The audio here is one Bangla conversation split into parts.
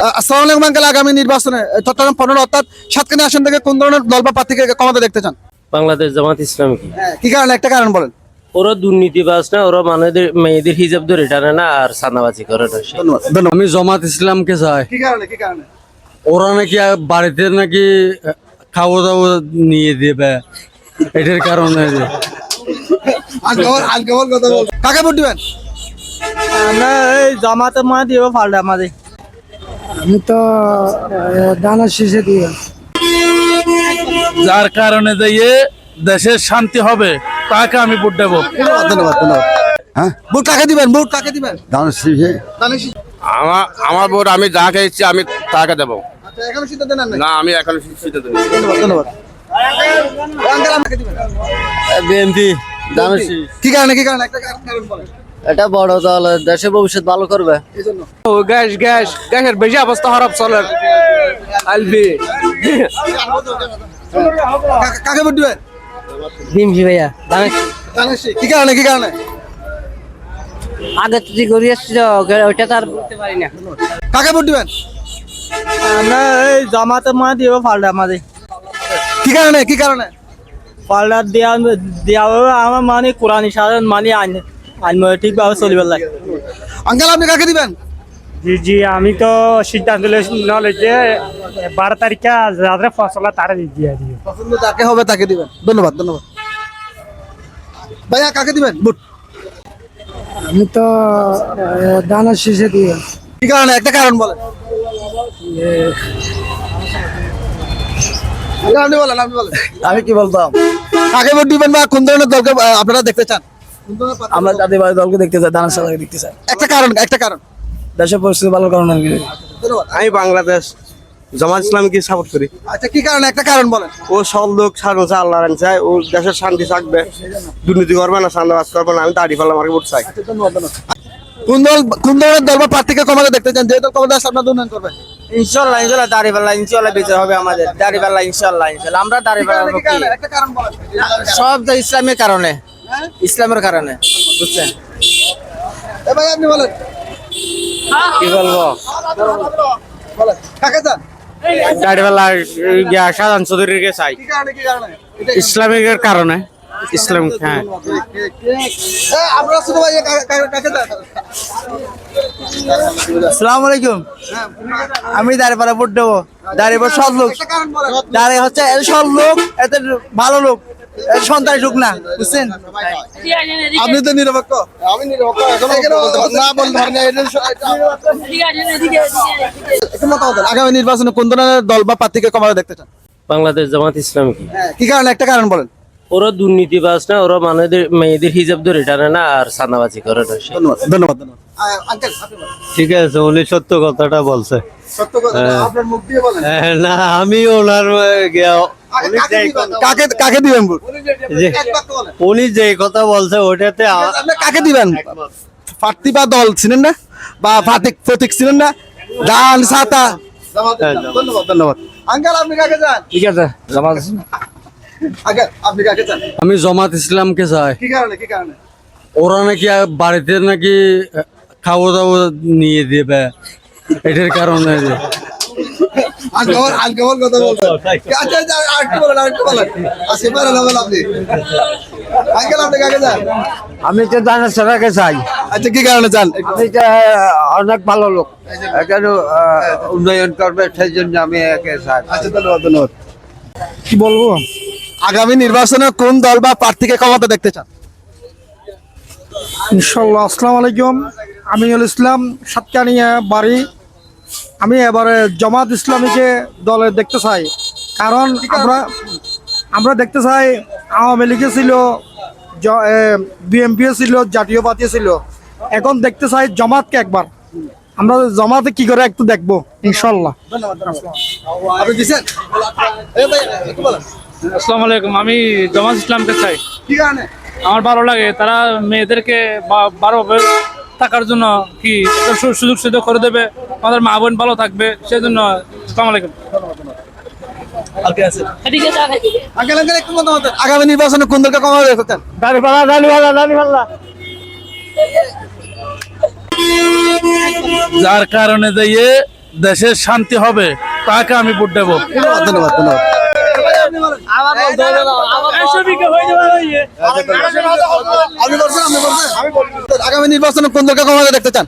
আসসালামু আলাইকুম আঙ্কেল, আগামী নির্বাচনে চট্টগ্রাম 15 অর্থাৎ সাতকানি আসন থেকে কোন ধরনের দল বা প্রার্থীকে ক্ষমতা দেখতে চান? বাংলাদেশ জামাত ইসলামী। কি কারণে, একটা কারণ বলেন। ওরা দুর্নীতিবাজ না, ওরা মেয়েদের হিজাব ধরে টানে না আর সাদাবাজি করে না। ধন্যবাদ ধন্যবাদ। আমি জামাত ইসলামকে চাই। কি কারণে, কি কারণে? ওরা নাকি বাড়িতে নাকি খাওয়া দাওয়া নিয়ে দেবে, এটার কারণে কাকে ভোট দিবেন? আমরা এই জামাতে মানে দিব ফালটা আমাদের। আমি তো দানা শীষে দিয়ে যার কারণে যে দেশের শান্তি হবে তাকে আমি ভোট দেবো। ধন্যবাদ ধন্যবাদ ধন্যবাদ। হ্যাঁ, ভোট কাকে দিবেন? ভোট কাকে দিবেন? দানের শীষে। আমার ভোট আমি যাকে ইচ্ছে আমি তাকে দেবো। আচ্ছা, এখনো সিদ্ধান্ত নেন নাই? না, আমি এখন সিদ্ধান্ত নিই। ধন্যবাদ ধন্যবাদ। আঙ্কেল, আমাকে দিবেন? বিএনপি কি কারণে, কি কারণে? একটা কারণ বলেন। এটা বড় দল, দেশের ভবিষ্যৎ ভালো করবে। এইজন্য। গ্যাসের বেশি অবস্থা খারাপ চলে। আলবি কাকে ভোট দিবেন? বিমজি ভাইয়া দানের শীষ। কি কারণে, কি কারণে? আগে তুই ঘুরে আসছিল ওইটা তো আর বলতে পারি না। কাকে ভোট দিবেন? আমরা এই জামাতে মানে দিব ফালটা আমাদের। কি কারণে, কি কারণে? পাল্লা দেওয়া আমার মানে কোরআন সাধারণ মানে আইন ঠিকভাবে চলিবার লাগে। আঙ্কেল, আপনি কাকে দিবেন? জি জি, আমি তো সিদ্ধান্ত নিলে যে 12 তারিখে যাদের ফসল তারা দিয়ে দিও। পছন্দ যাকে হবে তাকে দিবেন। ধন্যবাদ ধন্যবাদ। ভাইয়া, কাকে দিবেন ভোট? আমি তো দানা শীষে দিয়ে কি কারণে, একটা কারণ বলেন। আপনি বলেন, আপনি বলেন। আমি কি বলতাম, কাকে ভোট দিবেন বা কোন ধরনের দলকে আপনারা দেখতে চান? আমরা জাতীয়বাদী দলকে দেখতে চাই, দানা সালাকে দেখতে চাই। একটা কারণ, একটা কারণ। দেশের পরিস্থিতি ভালো কারণ আর কি। ধন্যবাদ। আমি বাংলাদেশ জামাত ইসলামকে সাপোর্ট করি। আচ্ছা, কি কারণে, একটা কারণ বলেন। ও সব লোক সাধারণ আল্লাহ চায়, ও দেশের শান্তি থাকবে, দুর্নীতি করবে না, চাঁদাবাজ করবে না। আমি দাঁড়িয়ে ফেলাম আমাকে ভোট চাই। কোন দল, কোন ধরনের দল বা প্রার্থীকে ক্ষমতা দেখতে চান? যে দল ক্ষমতা আসলে আপনার উন্নয়ন করবে। ইনশাল্লাহ ইনশাল্লাহ দাঁড়িপাল্লা ইনশাল্লাহ বেঁচে হবে আমাদের। দাঁড়িপাল্লা ইনশাল্লাহ ইনশাল্লাহ আমরা কি দাঁড়িপাল্লা কারণে, কি কারণে? একটা কারণ বলেন। সব তো ইসলামের কারণে, ইসলামের কারণে বুঝছেন। এ ভাই, আপনি বলেন। কি বলবো, বলেন, কাকে চান? দাঁড়িপাল্লা সাধারণ চৌধুরীকে চাই। কি কারণে, কি কারণে? ইসলামিকের কারণে। ইসলাম, হ্যাঁ। আপনারা ছোট ভাই কাকে চান? আসসালামু আলাইকুম। আমি দাঁড়িপাল্লা ভোট দেবো। দাঁড়িয়ে সব লোক একটা কারণ বলেন। দাঁড়িয়ে হচ্ছে সব লোক এত ভালো লোক, সন্তান লোক না বুঝছেন। আপনি তো নিরপেক্ষ। আমি নিরপেক্ষ। না বলতে পারেন না, একটু মতামত দেন। আগামী নির্বাচনে কোন ধরনের দল বা প্রার্থীকে ক্ষমতা দেখতে চান? বাংলাদেশ জামাত ইসলামী। কি কারণে, একটা কারণ বলেন। ওরা দুর্নীতিবাজ না, ওরা মেয়েদের হিজাব ধরে টানে না আর সাদাবাজি করে না। ধন্যবাদ ধন্যবাদ ধন্যবাদ। আঙ্কেল, আপনি বলেন। ঠিক আছে, উনি সত্য কথাটা বলছে। সত্য কথা আপনার মুখ দিয়ে বলেন। না, আমি ওনার কাকে কাকে দিবেন ভোট? যে এক বাক্য বলেন। উনি যে কথা বলছে ওটাতে আপনি কাকে দিবেন? প্রার্থী বা দল চিনেন না, বা প্রতীক চিনেন না? ডান ছাতা। ধন্যবাদ ধন্যবাদ। আঙ্কেল, আপনি কাকে চান? ঠিক আছে জামাত আঙ্কেল, আপনি কাকে চান? আমি জামাত ইসলামকে চাই। কি কারণে, কি কারণে? ওরা নাকি বাড়িতে নাকি খাওয়া দাওয়া নিয়ে দেবে, এটার কারণে আলকোহল কথা বলছেন। আচ্ছা আচ্ছা, আরেকটু বলেন, আরেকটু বলেন। আসে পারেন না বলেন আপনি। আঙ্কেল, আপনি কাকে চান? আমি তো দানা সালাকে চাই। আচ্ছা, কি কারণে চান? আমি তো অনেক ভালো লোক, এখানে উন্নয়ন করবে সেই জন্য আমি একে চাই। আচ্ছা, ধন্যবাদ ধন্যবাদ। কি বলবো? আগামী নির্বাচনে কোন দল বা প্রার্থীকে ক্ষমতা দেখতে চান? ইনশাল্লাহ। আসসালামু আলাইকুম। আমিনুল ইসলাম, সাতকানিয়া বাড়ি। আমি এবারে জামাত ইসলামীকে দলে দেখতে চাই, কারণ আমরা দেখতে চাই আওয়ামী লীগে ছিল, বিএনপিও ছিল, জাতীয় পার্টি ছিল। এখন দেখতে চাই জামাতকে একবার। আমরা জামাতে কি করে একটু দেখবো ইনশাল্লাহ। আপনি দিছেন? এই ভাই, একটু বলেন। আসসালামু আলাইকুম, আমি জামাত ইসলামকে চাই। কি কারণে? আমার ভালো লাগে, তারা মেয়েদেরকে ভালোভাবে থাকার জন্য কি একটা সুযোগ সুবিধা করে দেবে, আমাদের মা বোন ভালো থাকবে, সেই জন্য। আসসালামু আলাইকুম। আঙ্কেল আঙ্কেল, একটু মতামত দেন। আগামী নির্বাচনে কোন দলকে ক্ষমতা দেখতে চান? দাঁড়িপাল্লা দাঁড়িপাল্লা দাঁড়িপাল্লা যার কারণে যে দেশের শান্তি হবে তাকে আমি ভোট দেবো। ধন্যবাদ ধন্যবাদ ধন্যবাদ আপনি বলছেন আপনি বলছেন আগামী নির্বাচনে কোন দলকে ক্ষমতা দেখতে চান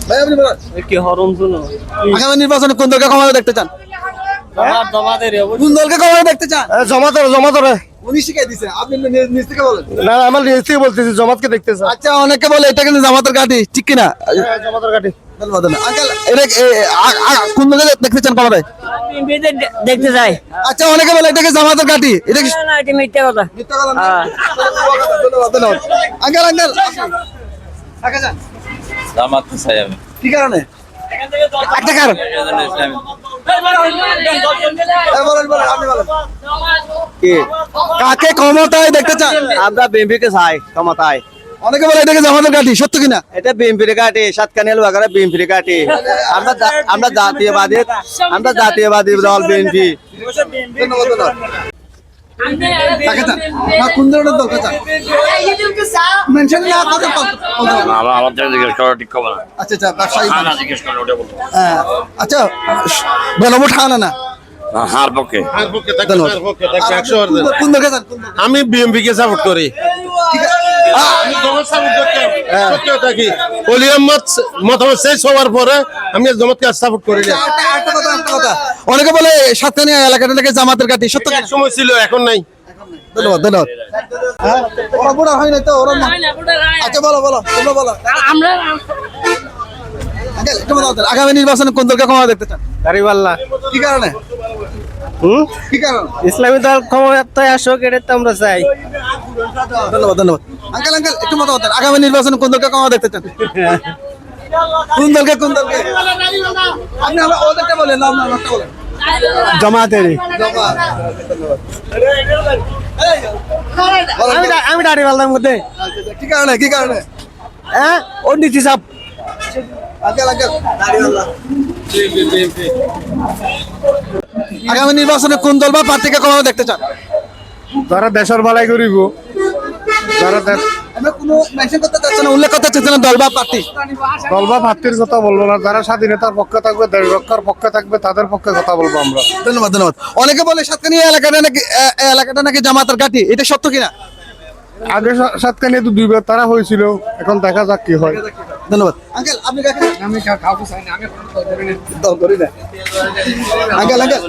ভাই আপনি বলেন আগামী নির্বাচনে কোন দলকে ক্ষমতা দেখতে চান কোন দলকে ক্ষমতা দেখতে চান জমাতরে উনি শিখাই দিছে আপনি নিজ থেকে বলেন না আমার নিজ থেকে বলতেছি জমাতকে দেখতেছে। আচ্ছা অনেকে বলে এটা কিন্তু জামাতের কাঠি ঠিক কিনা জমাতের কাটি ধন্যবাদ ধন্যবাদ আঙ্কেল এটা কোন দলকে দেখতে চান ক্ষমতায় দেখতে চাই আচ্ছা অনেকে বলে এটাকে জামাতের কাঠি এটা কি এটা মিথ্যা কথা মিথ্যা কথা না? ধন্যবাদ ধন্যবাদ আঙ্কেল আঙ্কেল আগে যান জামাত চাই আমি কি কারণে একটা কারণ বলেন বলেন আপনি বলেন কাকে ক্ষমতায় দেখতে চান আমরা বিএনপিকে চাই ক্ষমতায়। অনেকে বলে এটাকে জামাতের কাঠি সত্য কিনা এটা বিএনপির কাটি সাতকানিয়া লোহাগাড়া বিএনপির কাটি। আমরা জাতীয়বাদী দল বিএনপি। ধন্যবাদ ধন্যবাদ কাকে চান না কোন ধরনের দলকে চান মেনশন না কথা আমাদের জিজ্ঞেস করা ঠিক হবে না। আচ্ছা আচ্ছা ব্যবসায়ী মানুষ। জিজ্ঞেস করলে ওটা বলবো আচ্ছা গণভোট হানা না হার পক্ষে ধন্যবাদ কোন দলকে চান কোন দলকে? আমি বিএনপি কে সাপোর্ট করি। ঠিক আছে মতামত শেষ হওয়ার পরে আমি জমাতকে সাপোর্ট করি না। একটা কথা অনেকে বলে সাতকানিয়া এলাকাটা নাকি জামাতের কাঠি সত্য কিনা? সময় ছিল এখন নাই। ধন্যবাদ ধন্যবাদ ওরা বুড়া হয় না তো ওরা না আচ্ছা বলো বলো তোমরা বলো আমরা আঙ্কেল একটু বলো তো, আগামী নির্বাচনে কোন দলকে ক্ষমতা দেখতে চান দাড়িপাল্লা কি কারণে কি কারণ ইসলামী দল ক্ষমতায় আসুক এটা তো আমরা চাই। ধন্যবাদ ধন্যবাদ আঙ্কেল আঙ্কেল একটু মতামত দেন। আগামী নির্বাচনে কোন দলকে ক্ষমতা দেখতে চান কোন দলকে আপনি আমরা ওদেরকে বলেন নাম নামটা বলেন জমাতেরই আমি দাড়িপাল্লার মধ্যে কি কারণে কি কারণে হ্যাঁ ও নীতি চাপ আঙ্কেল আঙ্কেল আগামী নির্বাচনে কোন দল বা প্রার্থীকে ক্ষমতা দেখতে চান যারা দেশের ভালাই করিব যারা আমরা কোনো মেনশন করতে চাচ্ছি না উল্লেখ করতে চাচ্ছি না দল বা প্রার্থী দল বা প্রার্থীর কথা বলবো না। যারা স্বাধীনতার পক্ষে থাকবে দেশ রক্ষার পক্ষে থাকবে তাদের পক্ষে কথা বলবো আমরা। ধন্যবাদ ধন্যবাদ অনেকে বলে সাতকানিয়া এলাকাটা নাকি জামাতের কাঠি এটা সত্য কিনা আগে সাতকানিয়া তো দুইবার তারা হয়েছিল এখন দেখা যাক কি হয়। ধন্যবাদ আঙ্কেল আপনি কাকে আমি কাউকে চাই না আমি দল করি না আঙ্কেল আঙ্কেল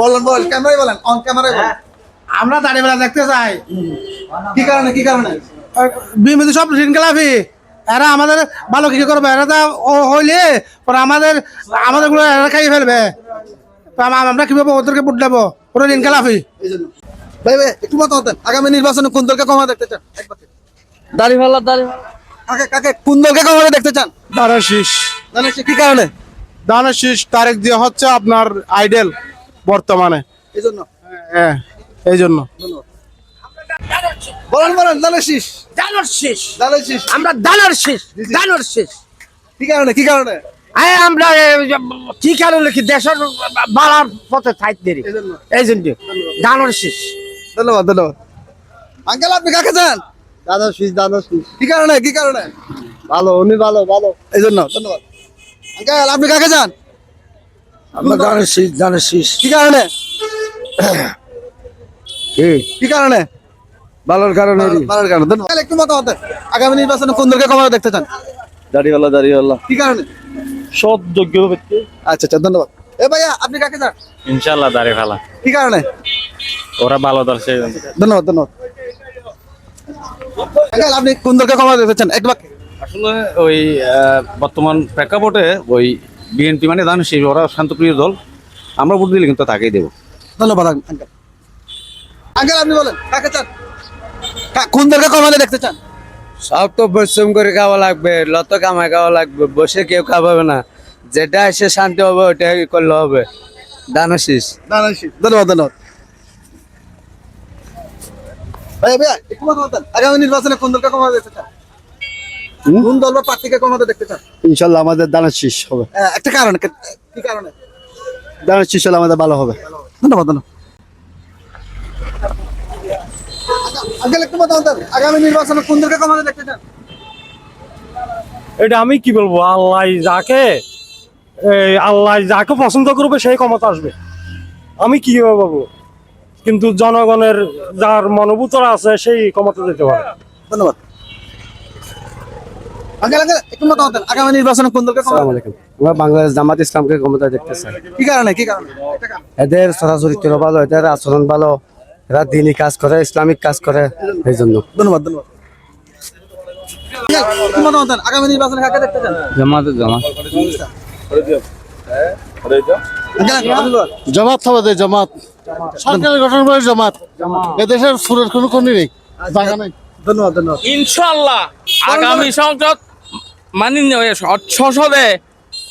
বলেন বলেন ক্যামেরায় বলেন অন ক্যামেরায় বলেন আমরা দাঁড়িয়ে দেখতে চাই কি কারণে কি কারণে বিএনপি সব ঋণ খেলাফি এরা আমাদের ভালো কিছু করবে এরা তো হইলে পরে আমাদের গুলো এরা খাইয়ে ফেলবে তো আমরা কিভাবে ওদেরকে ভোট দেবো ওরা ঋণ খেলাফি এই জন্য ভাই ভাই একটু মতামত দেন আগামী নির্বাচনে কোন দলকে ক্ষমতা দেখতে চান দাড়িপাল্লা কাকে কাকে কোন দলকে ক্ষমতা দেখতে চান দানাশিস জানেন কি কারণে দানাশিস তারেক জিয়া হচ্ছে আপনার আইডল বর্তমানে। এই জন্য হ্যাঁ এই জন্য বলেন বলেন দানের শীষ আমরা দানার শেষ দানার শেষ কি কারণে কি কারণে আমরা কি কারণে কি দেশের বাড়ার পথে থাকতে দেরি এই জন্য এই জন্য দানার শেষ ধন্যবাদ ধন্যবাদ আঙ্কেল আপনি কাকে চান দানাশিস কি কারণে কি কারণে ভালো উনি ভালো ভালো এই জন্য ধন্যবাদ আঙ্কেল আপনি কাকে চান আমরা দানাশিস কি কারণে কি কারণে ভালোর কারণে ভালোর কারণে ধন্যবাদ একটু মতামত দেন। আগামী নির্বাচনে কোন দলকে ক্ষমতা দেখতে চান দাড়িওয়ালা কি কারণে সৎ যোগ্য ব্যক্তি। আচ্ছা আচ্ছা ধন্যবাদ এ ভাইয়া আপনি কাকে চান ইনশাআল্লাহ দাঁড়িয়ে ফেলা কি কারণে ওরা ভালো দর্শক ধন্যবাদ ধন্যবাদ আঙ্কেল আপনি কোন দলকে ক্ষমতা দেখতে চান এক বাক্যে আসলে ওই বর্তমান প্রেক্ষাপটে ওই বিএনপি মানে দানশীল ওরা শান্তপ্রিয় দল আমরা ভোট দিলে কিন্তু তাকেই দেবো। ধন্যবাদ আঙ্কেল আঙ্কেল আপনি বলেন কাকে চান কোন দলকে ক্ষমতা দেখতে চান সব তো পরিশ্রম করে খাওয়া লাগবে লত কামাই খাওয়া লাগবে বসে কেউ খাওয়াবে না যেটা এসে শান্তি হবে ওটাই করলে হবে। দানাশিস ধন্যবাদ ধন্যবাদ ভাই ভাইয়া একটু মতামত দেন। আগামী নির্বাচনে কোন দলকে ক্ষমতা দেখতে চান কোন দল বা প্রার্থীকে ক্ষমতা দেখতে চান ইনশাল্লাহ আমাদের দানাশিস হবে। একটা কারণ কি কারণে দানাশিস হলে আমাদের ভালো হবে। ধন্যবাদ ধন্যবাদ আঙ্কেল একটু মতামত দেন। আগামী নির্বাচনে কোন দলকে ক্ষমতা দেখতে চান এটা আমি কি বলবো, আল্লাহ যাকে পছন্দ করবে সেই ক্ষমতা আসবে, আমি কি বলবো। কিন্তু জনগণের যার মনোভূতরা আছে সেই ক্ষমতা দিতে পারে। ধন্যবাদ। আঙ্কেল আঙ্কেল একটু মতামত দেন, আগামী নির্বাচনে কোন দলকে ক্ষমতা দেন? আমরা বাংলাদেশ জামাত ইসলামকে ক্ষমতা দেখতে চাই। কি কারণে কি কারণে? একটা কারণ। এদের চরিত্র ভালো, এদের আচরণ ভালো, এরা দিনী কাজ করে, ইসলামিক কাজ করে, এই জন্য। ধন্যবাদ ধন্যবাদ। আঙ্কেল, একটু মতামত দেন, আগামী নির্বাচনে কাকে দেখতে চান? জামাত আঙ্কেল, আঙ্কেল, ধন্যবাদ। জামাত হবে দে, জামাত সরকার গঠন করে জামাত। এদেশের সুরের কোনো কোনি নেই, জায়গা নেই। ধন্যবাদ ধন্যবাদ। ইনশাল্লাহ আগামী সংসদ সংসদে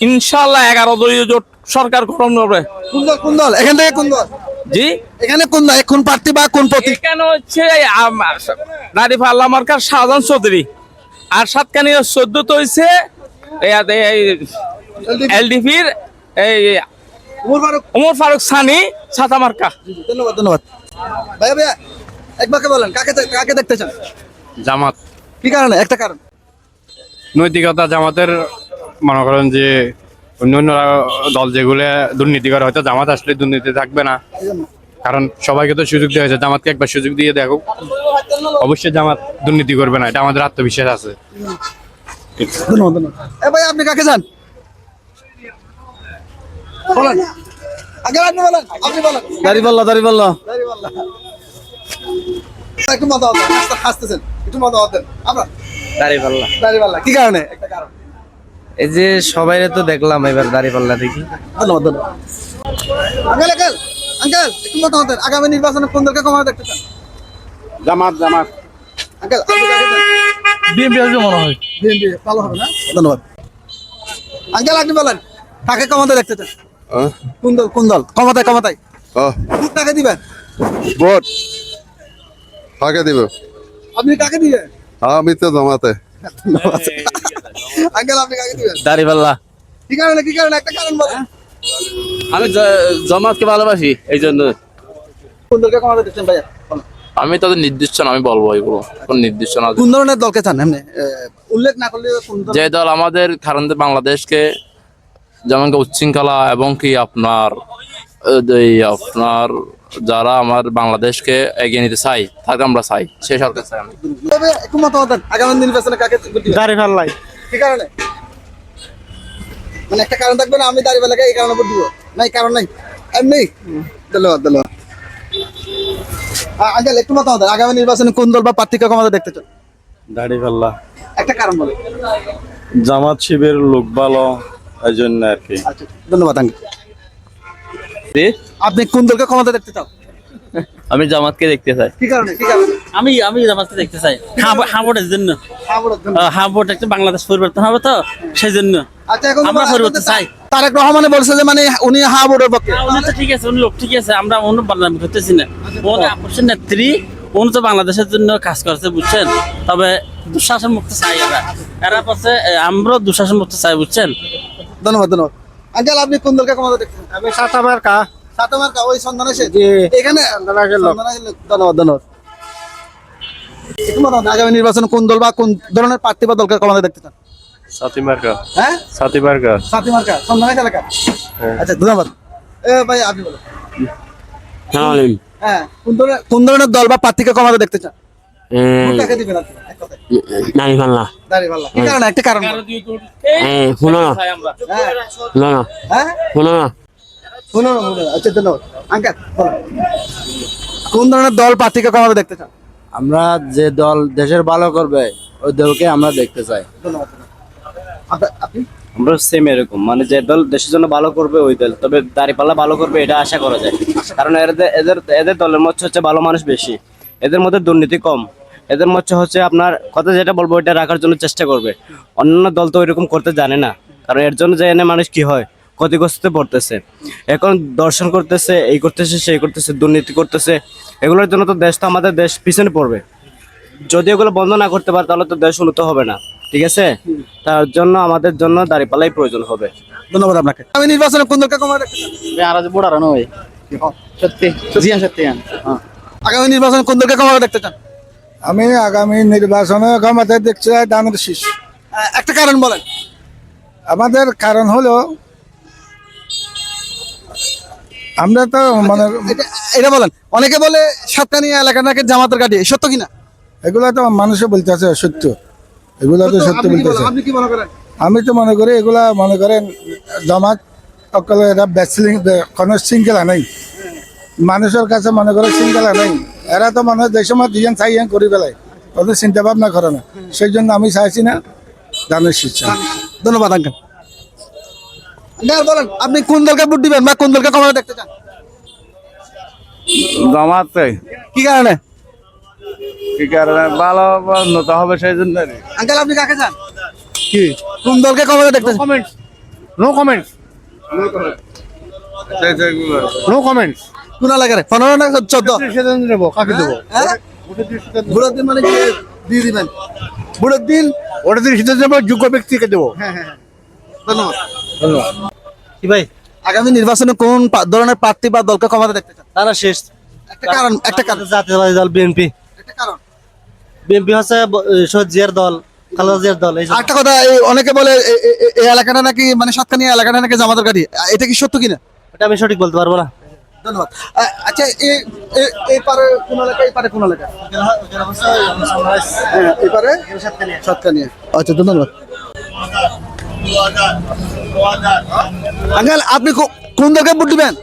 ইনশাল্লাহ 11 দলীয় জোট সরকার গঠন করবে। কোন দল এখান থেকে কোন দল? জি, এখানে কোন দল, কোন প্রার্থী বা কোন প্রতীক? এখানে হচ্ছে দাঁড়িপাল্লা মার্কার শাহজাহান চৌধুরী, আর সাতকানিয়া 14 তো হয়েছে এলডিপির এই উমর ফারুক সানি ছাতা মার্কা। ধন্যবাদ ধন্যবাদ। ভাইয়া ভাইয়া এক বাক্যে বলেন, কাকে দেখতে চান? জামাত কি কারণে? একটা কারণ। নৈতিকতা জামাতের, মনে করেন যে অন্য দল যেগুলো দুর্নীতি করে, হয়তো জামাত আসলে দুর্নীতি থাকবে না, কারণ সবাইকে তো সুযোগ দেওয়া হয়েছে। জামাতকে একবার সুযোগ দিয়ে দেখো, অবশ্যই জামাত দুর্নীতি করবে না, এটা আমাদের আত্মবিশ্বাস আছে। ধন্যবাদ ধন্যবাদ। ভাই আপনি কাকে চান বলেন? আগে আপনি বলেন, আপনি বলেন। দাঁড়িপাল্লা দাঁড়িপাল্লা। দাড়িওয়াল্লাহ। একটু মতামত দেন, হাসতেছেন, একটু মতামত দেন। আমরা দাড়িওয়াল্লাহ। কি কারণে? একটা কারণ। এই যে সবাই তো দেখলাম এবার দাঁড়িপাল্লা দেখি। ধন্যবাদ ধন্যবাদ। আঙ্কেল আঙ্কেল আঙ্কেল একটু মতামত দেন, আগামী নির্বাচনে কোন দলকে ক্ষমতা দেখতে চান? জামাত জামাত আঙ্কেল আপনি কাকে চান? বিএনপি আসবে মনে হয়। বিএনপি ভালো হবে না? ধন্যবাদ। আঙ্কেল আপনি বলেন, কাকে ক্ষমতা দেখতে চান? কোন দল ক্ষমতায়? ভোট কাকে দিবেন? ভোট কাকে দিব? আপনি কাকে দিবেন? আমি তো জমাতে। আঙ্কেল আপনি কাকে দিবেন? দাঁড়িপাল্লা। কি কারণে? একটা কারণ বলেন। আমি জামাতকে ভালোবাসি, এই জন্য। কোন দলকে ক্ষমতা দেখতে চান ভাইয়া? বলেন। আমি তাদের নির্দিষ্ট না, আমি বলবো এগুলো কোন নির্দিষ্ট না। কোন ধরনের দলকে চান এমনি উল্লেখ না করলে? কোন দল? যে দল আমাদের কারণ বাংলাদেশকে যেমন উচ্ছৃঙ্খলা এবং কি আপনার যারা আমার বাংলাদেশকে এগিয়ে নিতে চাই, তাকে আমরা চাই, সেই সরকার চাই আমি। তবে একটু মতামত দেন, আগামী নির্বাচনে কাকে ভোট দিবেন? দাঁড়িপাল্লাই। কি কারণে? মানে একটা কারণ থাকবে না, আমি দাঁড়িপাল্লাকে এই কারণে ভোট দিব? নাই কারণ নাই, এমনি। ধন্যবাদ ধন্যবাদ। আঙ্কেল একটু মতামত দেন, আগামী নির্বাচনে কোন দল বা প্রার্থীকে ক্ষমতা দেখতে চান? দাঁড়িপাল্লা। একটা কারণ বলে। জামাত শিবির লোক ভালো, এই জন্য আর কি। আচ্ছা ধন্যবাদ আঙ্কেল। আপনি কোন দলকে ক্ষমতা দেখতে চান? আমি জামাতকে দেখতে চাই। কি কারণে? আমি জামাতকে দেখতে চাই, হাবটের জন্য। হাবট একটা বাংলাদেশ পরিবর্তন হবে তো, সেই জন্য আচ্ছা এখন আমরা পরিবর্তন চাই। তারেক রহমানে বলছে যে মানে উনি হা ভোটের পক্ষে। উনি তো ঠিক আছে, উনি লোক ঠিক আছে, আমরা অন্য বাংলাদেশ করতেছি না। ওর আপসের নেত্রী, উনি তো বাংলাদেশের জন্য কাজ করছে, বুঝছেন। তবে দুঃশাসন মুক্ত চাই এরা পাশে, আমরা দুঃশাসন মুক্ত চাই, বুঝছেন। ধন্যবাদ ধন্যবাদ। আঙ্কেল আপনি কোন দলকে ক্ষমতা দেখতে চান? আমি সাতা মার্কা। সাতমার্কা ওই সন্ধান এসে এখানে। ধন্যবাদ ধন্যবাদ। একটু মতামত দেন, আগামী নির্বাচনে কোন দল বা কোন ধরনের প্রার্থী বা দলকে ক্ষমতা দেখতে চান? সাথী মার্কা। হ্যাঁ সাথী মার্কা। সাতমার্কা সন্ধান এলাকা। আচ্ছা ধন্যবাদ। ভাই আপনি বলেন। হ্যাঁ কোন ধরনের দল বা প্রার্থীকে ক্ষমতা দেখতে চান? ভোট কাকে দিবেন আপনি? এক কথায়। দাঁড়িপাল্লা। দাঁড়িপাল্লা। কি কারণে? একটা কারণ বলেন। শুনো না, হ্যাঁ শুনো না। শুনুন। আচ্ছা ধন্যবাদ। আঙ্কেল বলেন, কোন ধরনের দল প্রার্থীকে ক্ষমতা দেখতে চান? আমরা যে দল দেশের ভালো করবে ওই দলকে আমরা দেখতে চাই। ধন্যবাদ। আপনি? আমরা সেম এরকম, মানে যে দল দেশের জন্য ভালো করবে ওই দল, তবে দাঁড়িপাল্লা ভালো করবে এটা আশা করা যায়। কারণ এদের দলের মধ্যে হচ্ছে ভালো মানুষ বেশি, এদের মধ্যে দুর্নীতি কম, এদের মধ্যে হচ্ছে আপনার কথা যেটা বলবো ওইটা রাখার জন্য চেষ্টা করবে। অন্যান্য দল তো ওইরকম করতে জানে না, কারণ এর জন্য যে এনে মানুষ কি হয়, ক্ষতিগ্রস্ত পড়তেছে। এখন দর্শন করতেছে, এই করতেছে, সেই করতেছে, দুর্নীতি করতেছে। এগুলোর জন্য তো আমাদের দেশ পিছনে পড়বে। যদি এগুলো বন্ধ না করতে পারে তাহলে তো দেশ উন্নত হবে না, ঠিক আছে। তার জন্য আমাদের জন্য দাঁড়িপাল্লাই প্রয়োজন হবে। ধন্যবাদ আপনাকে। আমি নির্বাচনে কোন দলকে ক্ষমতা দেখতে চান? সত্যি সত্যি। আগামী নির্বাচনে কোন দলকে ক্ষমতা দেখতে চান? আমি আগামী নির্বাচনে ক্ষমতা দেখতে চাই দানের শীষ। একটা কারণ বলেন। আমাদের কারণ হলো আমরা তো মানে এটা বলেন। অনেকে বলে সাতকানিয়া এলাকা নাকি জামাতের গাড়ি, সত্য কিনা? এগুলা তো মানুষে বলতেছে সত্য, এগুলা তো সত্য বলতেছে। আপনি কি মনে করেন? আমি তো মনে করি এগুলা মনে করেন জামাত সকলে এরা ব্যাচলিং কোনো শৃঙ্খলা নেই মানুষের কাছে, মনে করে শৃঙ্খলা নেই। এরা তো মনে হয় যে সময় ডিজাইন চাইয়ান করি বেলায় ওদের চিন্তা ভাবনা করে না, সেই জন্য আমি চাইছি না দানের শিক্ষা। ধন্যবাদ আঙ্কেল। আঙ্কেল বলেন, আপনি কোন দলকে ভোট দিবেন বা কোন দলকে ক্ষমতা দেখতে চান? জামাতে কি কারণে? কি কারণে ভালো উন্নত হবে সেই জন্য। আঙ্কেল আপনি কাকে চান? কি কোন দলকে ক্ষমতা দেখতে চান? Comments, no comments, no comments. কোন এলাকায়? 15 না 14? সিদ্ধান্ত নেব কাকে দেবো, হ্যাঁ? ভোটের দিন মানে কি দিয়ে দিবেন? ভোটের দিন। ওটা দিয়ে সিদ্ধান্ত নেব যোগ্য ব্যক্তিকে দেবো। ধন্যবাদ। কি ভাই আগামী নির্বাচনে কোন ধরনের প্রার্থী বা দলকে ক্ষমতা দেখতে চান? তারা শেষ একটা কারণ, একটা কারণ, জাতীয়তাবাদী দল বিএনপি। একটা কারণ। বিএনপি হচ্ছে শহীদ জিয়ার দল, খালেদা জিয়ার দল। একটা কথা, এই অনেকে বলে এই এলাকাটা নাকি মানে সাতকানিয়া এলাকাটা নাকি জামাতের গাড়ি, এটা কি সত্য কিনা? এটা আমি সঠিক বলতে পারবো না। ধন্যবাদ। আচ্ছা, এই পারে কোন এলাকা, এই পারে কোন এলাকা? হ্যাঁ, এই পারে সাতকানিয়া। আচ্ছা, ধন্যবাদ। আঙ্কেল আপনি কোন দলকে ভোট দিবেন?